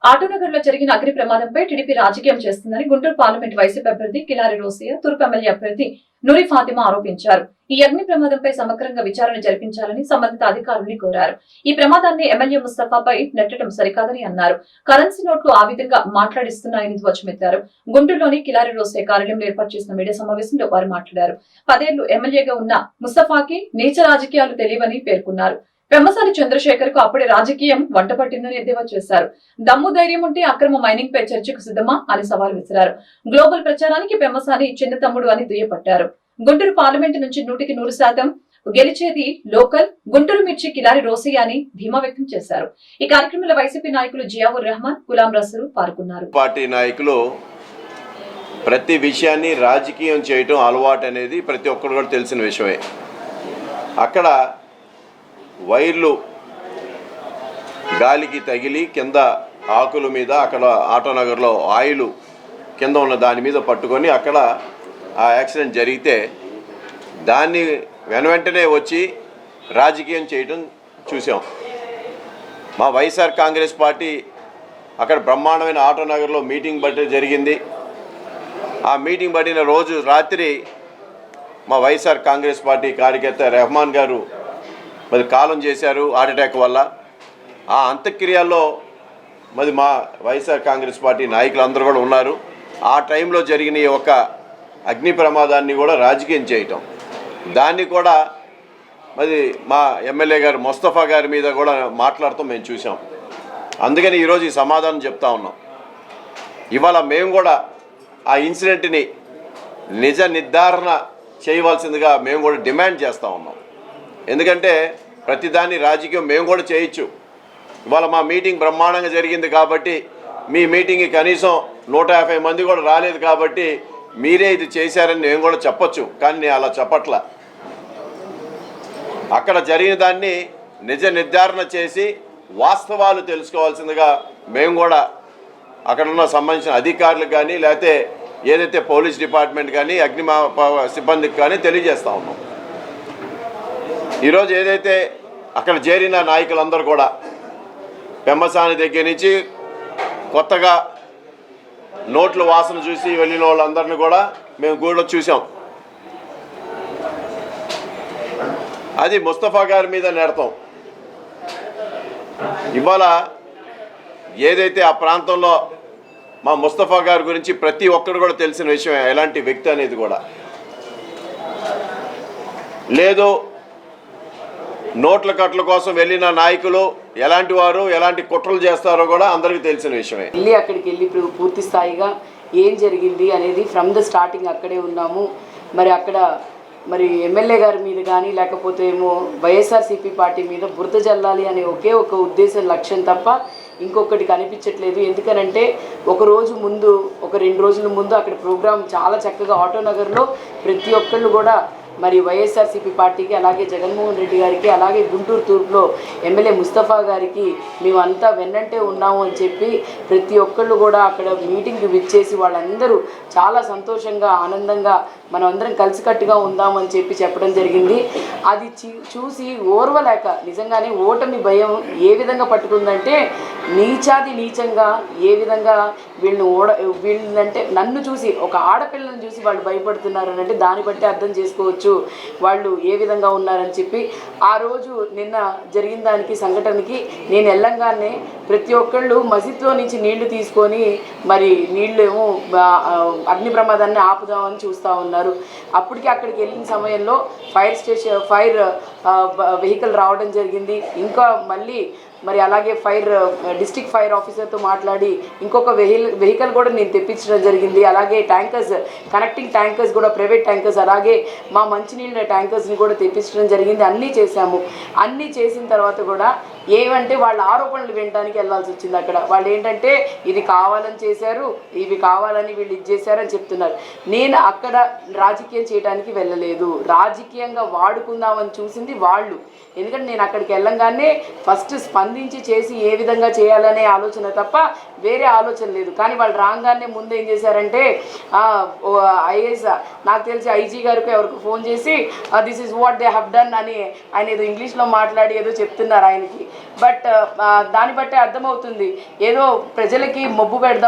ఆటోనగర్ లో జరిగిన అగ్ని ప్రమాదంపై టీడీపీ రాజకీయం చేస్తుందని గుంటూరు పార్లమెంట్ వైసీపీ అభ్యర్థి కిలారి రోసియా, తూర్పు ఎమ్మెల్యే అభ్యర్థి నూరి ఫాతిమా ఆరోపించారు. ఈ అగ్ని ప్రమాదంపై సమగ్రంగా విచారణ జరిపించాలని సంబంధిత అధికారుల్ని కోరారు. ఈ ప్రమాదాన్ని ఎమ్మెల్యే ముస్తఫాపై నెట్టడం సరికాదని అన్నారు. కరెన్సీ నోట్లు ఆ విధంగా మాట్లాడిస్తున్నాయని ధ్వజమెత్తారు. గుంటూరులోని కిలారి రోసియా కార్యాలయంలో ఏర్పాటు చేసిన మీడియా సమావేశంలో వారు మాట్లాడారు. 10 ఏళ్లు ఎమ్మెల్యేగా ఉన్న ముస్తఫాకి నీచ రాజకీయాలు తెలియవని పేర్కొన్నారు. పెమ్మసాని చంద్రశేఖర్ కు అప్పుడే రాజకీయం వంట పట్టిందని ఎద్దేవా చేశారు. దమ్ము ధైర్యం ఉంటే అక్రమ మైనింగ్ పై చర్చకు సిద్ధమా అని సవాల్ విసిరారు. గ్లోబల్ ప్రచారానికి పెమ్మసాని చిన్న తమ్ముడు అని దుయ్యపట్టారు. గుంటూరు పార్లమెంటు నుంచి 100% గెలిచేది లోకల్ గుంటూరు మిర్చి కిలారి రోసియా అని ధీమా వ్యక్తం చేశారు. ఈ కార్యక్రమంలో వైసీపీ నాయకులు జియావుర్ రెహమాన్, గులాం రసూల్ పాల్గొన్నారు. పార్టీ నాయకులు ప్రతి విషయాన్ని రాజకీయం చేయటం అలవాటు అనేది ప్రతి ఒక్కరు కూడా తెలిసిన విషయమే. అక్కడ వైర్లు గాలికి తగిలి కింద ఆకుల మీద అక్కడ ఆటోనగర్లో ఆయిల్ కింద ఉన్న దాని మీద పట్టుకొని అక్కడ ఆ యాక్సిడెంట్ జరిగితే దాన్ని వెంటనే వచ్చి రాజకీయం చేయడం చూసాం. మా వైఎస్ఆర్ కాంగ్రెస్ పార్టీ అక్కడ బ్రహ్మాండమైన ఆటోనగర్లో మీటింగ్ జరిగింది. ఆ మీటింగ్ పడిన రోజు రాత్రి మా వైఎస్ఆర్ కాంగ్రెస్ పార్టీ కార్యకర్త రెహమాన్ గారు మరి కాలం చేశారు హార్ట్ అటాక్ వల్ల. ఆ అంత్యక్రియల్లో మరి మా వైఎస్ఆర్ కాంగ్రెస్ పార్టీ నాయకులందరూ కూడా ఉన్నారు. ఆ టైంలో జరిగిన ఈ ఒక అగ్ని ప్రమాదాన్ని కూడా రాజకీయం చేయటం, దాన్ని కూడా మరి మా ఎమ్మెల్యే గారు ముస్తఫా గారి మీద కూడా మాట్లాడటం మేము చూసాం. అందుకని ఈరోజు ఈ సమాధానం చెప్తా ఉన్నాం. ఇవాళ మేము కూడా ఆ ఇన్సిడెంట్ని నిజ నిర్ధారణ చేయవలసిందిగా మేము కూడా డిమాండ్ చేస్తూ ఉన్నాం. ఎందుకంటే ప్రతిదాన్ని రాజకీయం మేము కూడా చేయొచ్చు. ఇవాళ మా మీటింగ్ బ్రహ్మాండంగా జరిగింది కాబట్టి మీ మీటింగ్కి కనీసం 150 మంది కూడా రాలేదు కాబట్టి మీరే ఇది చేశారని నేను కూడా చెప్పచ్చు. కానీ నేను అలా చెప్పట్లా. అక్కడ జరిగిన దాన్ని నిజ నిర్ధారణ చేసి వాస్తవాలు తెలుసుకోవాల్సిందిగా మేము కూడా అక్కడున్న సంబంధించిన అధికారులకు కానీ లేకపోతే ఏదైతే పోలీస్ డిపార్ట్మెంట్ కానీ అగ్ని సిబ్బందికి కానీ తెలియజేస్తూ ఉన్నాం. ఈరోజు ఏదైతే అక్కడ చేరిన నాయకులందరూ కూడా పెమ్మసాని దగ్గర నుంచి కొత్తగా నోట్ల వాసన చూసి వెళ్ళిన వాళ్ళందరినీ కూడా మేము గూడలో చూసాం. అది ముస్తఫా గారి మీద నెడతాం. ఇవాళ ఏదైతే ఆ ప్రాంతంలో మా ముస్తఫా గారి గురించి ప్రతి ఒక్కరు కూడా తెలిసిన విషయం, ఎలాంటి వ్యక్తి అనేది కూడా లేదు. నోట్ల కట్ల కోసం వెళ్ళిన నాయకులు ఎలాంటి వారు, ఎలాంటి కుట్రలు చేస్తారో కూడా అందరికీ తెలిసిన విషయమే. అక్కడికి వెళ్ళి పూర్తి స్థాయిగా ఏం జరిగింది అనేది ఫ్రమ్ ద స్టార్టింగ్ అక్కడే ఉన్నాము. మరి అక్కడ మరి ఎమ్మెల్యే గారి మీద కానీ లేకపోతే ఏమో వైఎస్ఆర్సీపీ పార్టీ మీద బురద జల్లాలి అనే ఒకే ఒక ఉద్దేశం, లక్ష్యం తప్ప ఇంకొకటి కనిపించట్లేదు. ఎందుకనంటే ఒక రోజు ముందు, ఒక 2 రోజుల ముందు అక్కడ ప్రోగ్రాం చాలా చక్కగా ఆటోనగర్లో ప్రతి ఒక్కళ్ళు కూడా మరి వైఎస్ఆర్సీపీ పార్టీకి, అలాగే జగన్మోహన్ రెడ్డి గారికి, అలాగే గుంటూరు తూర్పులో ఎమ్మెల్యే ముస్తఫా గారికి మేమంతా వెన్నంటే ఉన్నాము అని చెప్పి ప్రతి ఒక్కళ్ళు కూడా అక్కడ మీటింగ్కి విచ్చేసి వాళ్ళందరూ చాలా సంతోషంగా, ఆనందంగా మనం అందరం కలిసికట్టుగా ఉందామని చెప్పడం జరిగింది. అది చూసి ఓర్వలేక నిజంగానే ఓటమి భయం ఏ విధంగా పట్టుకుందంటే నీచాది నీచంగా ఏ విధంగా వీళ్ళంటే నన్ను చూసి, ఒక ఆడపిల్లని చూసి వాళ్ళు భయపడుతున్నారు అంటే దాన్ని బట్టి అర్థం చేసుకోవచ్చు వాళ్ళు ఏ విధంగా ఉన్నారని చెప్పి. ఆ రోజు నిన్న జరిగిన దానికి సంఘటనకి నేను వెళ్ళంగానే ప్రతి ఒక్కళ్ళు మసీద్లో నుంచి నీళ్లు తీసుకొని మరి నీళ్ళు ఏమో అగ్ని ప్రమాదాన్ని ఆపుదామని చూస్తూ ఉన్నారు. అప్పటికి అక్కడికి వెళ్ళిన సమయంలో ఫైర్ వెహికల్ రావడం జరిగింది. ఇంకా మళ్ళీ మరి అలాగే డిస్ట్రిక్ట్ ఫైర్ ఆఫీసర్తో మాట్లాడి ఇంకొక వెహికల్ కూడా నేను తెప్పించడం జరిగింది. అలాగే ట్యాంకర్స్, కనెక్టింగ్ ట్యాంకర్స్ కూడా, ప్రైవేట్ ట్యాంకర్స్, అలాగే మా మంచినీళ్ళ ట్యాంకర్స్ని కూడా తెప్పించడం జరిగింది. అన్నీ చేశాము. అన్నీ చేసిన తర్వాత కూడా ఏమంటే వాళ్ళ ఆరోపణలు వినడానికి వెళ్ళాల్సి వచ్చింది. అక్కడ వాళ్ళు ఏంటంటే ఇది కావాలని చేశారు, ఇవి కావాలని వీళ్ళు ఇది చేశారని చెప్తున్నారు. నేను అక్కడ రాజకీయం చేయడానికి వెళ్ళలేదు. రాజకీయంగా వాడుకుందామని చూసింది వాళ్ళు. ఎందుకంటే నేను అక్కడికి వెళ్ళంగానే ఫస్ట్ స్పందించి చేసి ఏ విధంగా చేయాలనే ఆలోచన తప్ప వేరే ఆలోచన లేదు. కానీ వాళ్ళు రాగానే ముందు ఏం చేశారంటే ఐఏఎస్ నాకు తెలిసి ఐజీ గారికి ఎవరికి ఫోన్ చేసి this is what they have done అని ఆయన ఏదో ఇంగ్లీష్లో మాట్లాడి ఏదో చెప్తున్నారు ఆయనకి. బట్ దాన్ని బట్టే అర్థమవుతుంది ఏదో ప్రజలకి మొబ్బు పెడదాం